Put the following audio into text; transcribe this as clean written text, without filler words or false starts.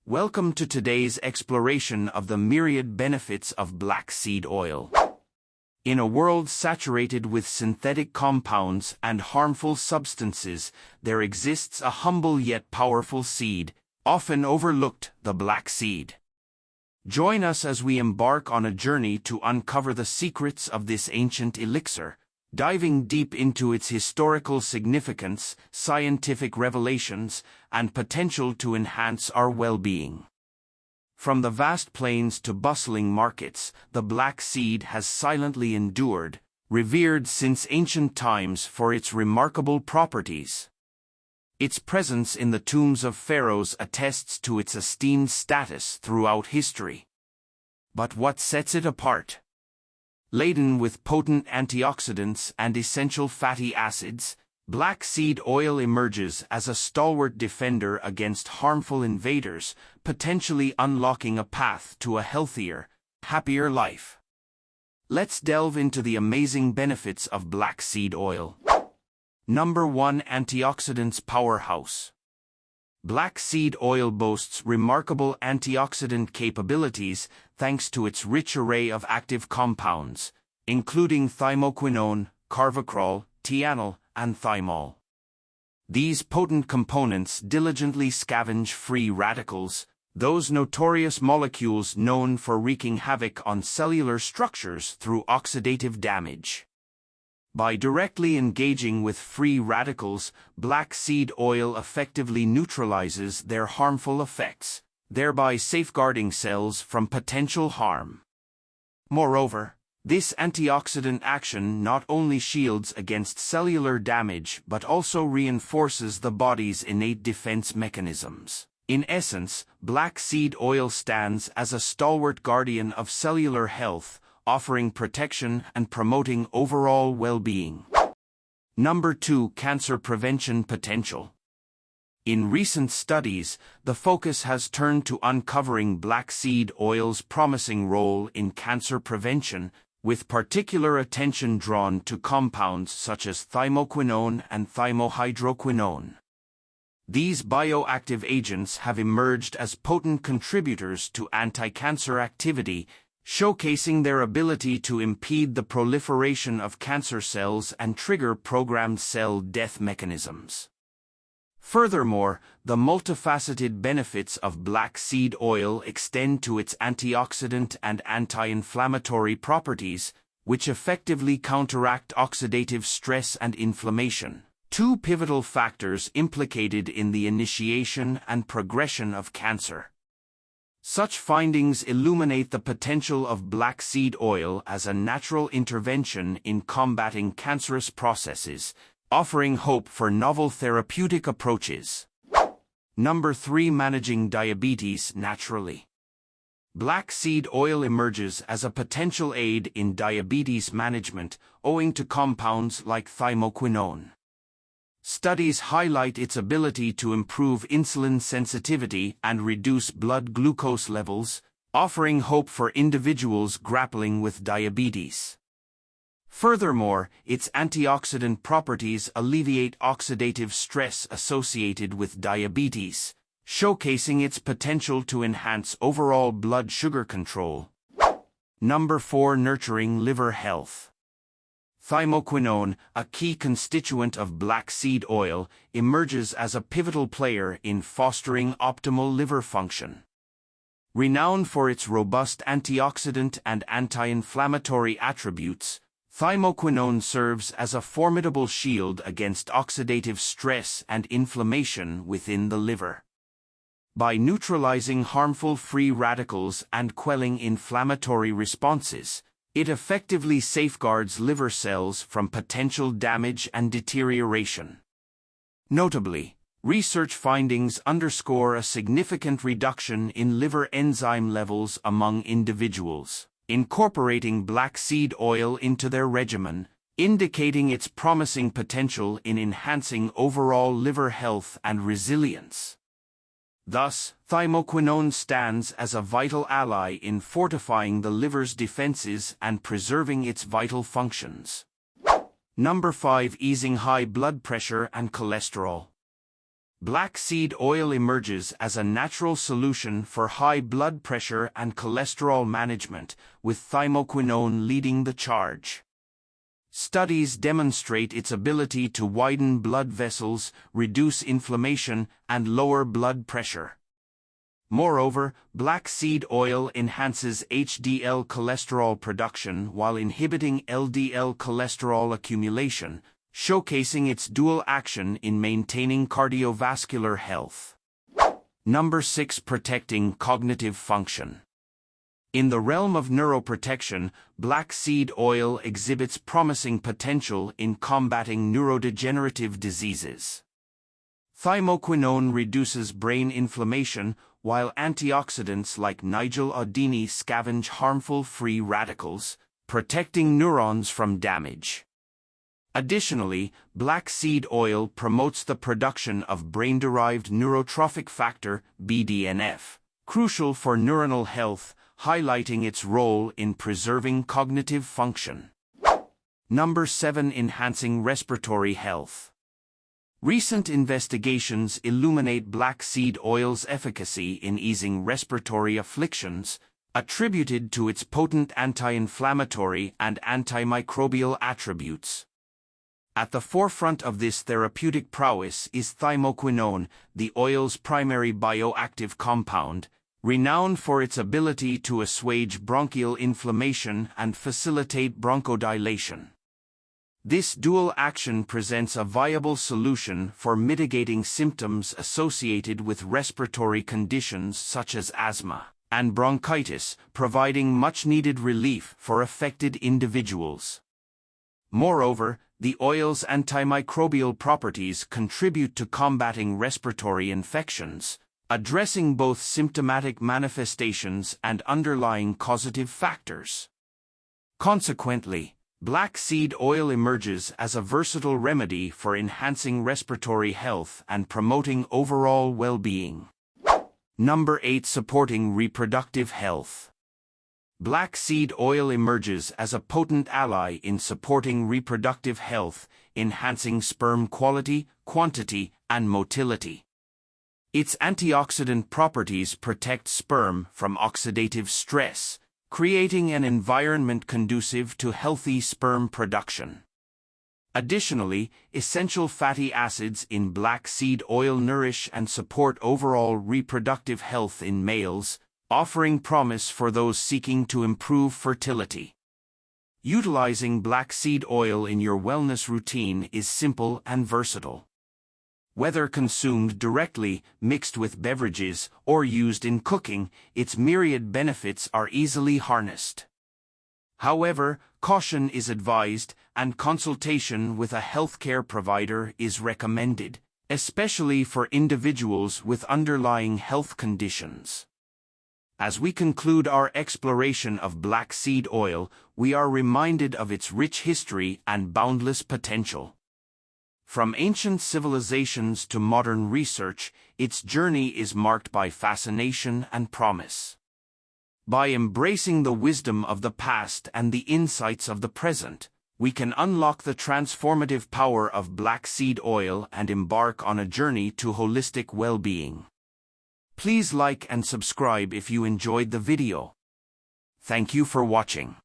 Welcome to today's exploration of the myriad benefits of black seed oil. In a world saturated with synthetic compounds and harmful substances, there exists a humble yet powerful seed, often overlooked: the black seed. Join us as we embark on a journey to uncover the secrets of this ancient elixir, diving deep into its historical significance, scientific revelations, and potential to enhance our well-being. From the vast plains to bustling markets, the black seed has silently endured, revered since ancient times for its remarkable properties. Its presence in the tombs of pharaohs attests to its esteemed status throughout history. But what sets it apart? Laden with potent antioxidants and essential fatty acids, black seed oil emerges as a stalwart defender against harmful invaders, potentially unlocking a path to a healthier, happier life. Let's delve into the amazing benefits of black seed oil. Number 1. Antioxidants powerhouse. Black seed oil boasts remarkable antioxidant capabilities thanks to its rich array of active compounds, including thymoquinone, carvacrol, thianol, and thymol. These potent components diligently scavenge free radicals, those notorious molecules known for wreaking havoc on cellular structures through oxidative damage. By directly engaging with free radicals, black seed oil effectively neutralizes their harmful effects, thereby safeguarding cells from potential harm. Moreover, this antioxidant action not only shields against cellular damage but also reinforces the body's innate defense mechanisms. In essence, black seed oil stands as a stalwart guardian of cellular health, offering protection and promoting overall well-being. Number 2. Cancer prevention potential. In recent studies, the focus has turned to uncovering black seed oil's promising role in cancer prevention, with particular attention drawn to compounds such as thymoquinone and thymohydroquinone. These bioactive agents have emerged as potent contributors to anti-cancer activity, showcasing their ability to impede the proliferation of cancer cells and trigger programmed cell death mechanisms. Furthermore, the multifaceted benefits of black seed oil extend to its antioxidant and anti-inflammatory properties, which effectively counteract oxidative stress and inflammation, two pivotal factors implicated in the initiation and progression of cancer. Such findings illuminate the potential of black seed oil as a natural intervention in combating cancerous processes, offering hope for novel therapeutic approaches. Number 3. Managing diabetes naturally. Black seed oil emerges as a potential aid in diabetes management, owing to compounds like thymoquinone. Studies highlight its ability to improve insulin sensitivity and reduce blood glucose levels, offering hope for individuals grappling with diabetes. Furthermore, its antioxidant properties alleviate oxidative stress associated with diabetes, showcasing its potential to enhance overall blood sugar control. Number 4. Nurturing liver health. Thymoquinone, a key constituent of black seed oil, emerges as a pivotal player in fostering optimal liver function. Renowned for its robust antioxidant and anti-inflammatory attributes, thymoquinone serves as a formidable shield against oxidative stress and inflammation within the liver. By neutralizing harmful free radicals and quelling inflammatory responses, it effectively safeguards liver cells from potential damage and deterioration. Notably, research findings underscore a significant reduction in liver enzyme levels among individuals incorporating black seed oil into their regimen, indicating its promising potential in enhancing overall liver health and resilience. Thus, thymoquinone stands as a vital ally in fortifying the liver's defenses and preserving its vital functions. Number 5. Easing high blood pressure and cholesterol. Black seed oil emerges as a natural solution for high blood pressure and cholesterol management, with thymoquinone leading the charge. Studies demonstrate its ability to widen blood vessels, reduce inflammation, and lower blood pressure. Moreover, black seed oil enhances HDL cholesterol production while inhibiting LDL cholesterol accumulation, showcasing its dual action in maintaining cardiovascular health. Number 6. Protecting cognitive function. In the realm of neuroprotection, black seed oil exhibits promising potential in combating neurodegenerative diseases. Thymoquinone reduces brain inflammation, while antioxidants like Nigella scavenge harmful free radicals, protecting neurons from damage. Additionally, black seed oil promotes the production of brain-derived neurotrophic factor, BDNF, crucial for neuronal health, highlighting its role in preserving cognitive function. Number 7. Enhancing respiratory health. Recent investigations illuminate black seed oil's efficacy in easing respiratory afflictions, attributed to its potent anti-inflammatory and antimicrobial attributes. At the forefront of this therapeutic prowess is thymoquinone, the oil's primary bioactive compound, renowned for its ability to assuage bronchial inflammation and facilitate bronchodilation. This dual action presents a viable solution for mitigating symptoms associated with respiratory conditions such as asthma and bronchitis, providing much-needed relief for affected individuals. Moreover, the oil's antimicrobial properties contribute to combating respiratory infections, addressing both symptomatic manifestations and underlying causative factors. Consequently, black seed oil emerges as a versatile remedy for enhancing respiratory health and promoting overall well-being. Number 8. Supporting reproductive health. Black seed oil emerges as a potent ally in supporting reproductive health, enhancing sperm quality, quantity, and motility. Its antioxidant properties protect sperm from oxidative stress, creating an environment conducive to healthy sperm production. Additionally, essential fatty acids in black seed oil nourish and support overall reproductive health in males, offering promise for those seeking to improve fertility. Utilizing black seed oil in your wellness routine is simple and versatile. Whether consumed directly, mixed with beverages, or used in cooking, its myriad benefits are easily harnessed. However, caution is advised, and consultation with a healthcare provider is recommended, especially for individuals with underlying health conditions. As we conclude our exploration of black seed oil, we are reminded of its rich history and boundless potential. From ancient civilizations to modern research, its journey is marked by fascination and promise. By embracing the wisdom of the past and the insights of the present, we can unlock the transformative power of black seed oil and embark on a journey to holistic well-being. Please like and subscribe if you enjoyed the video. Thank you for watching.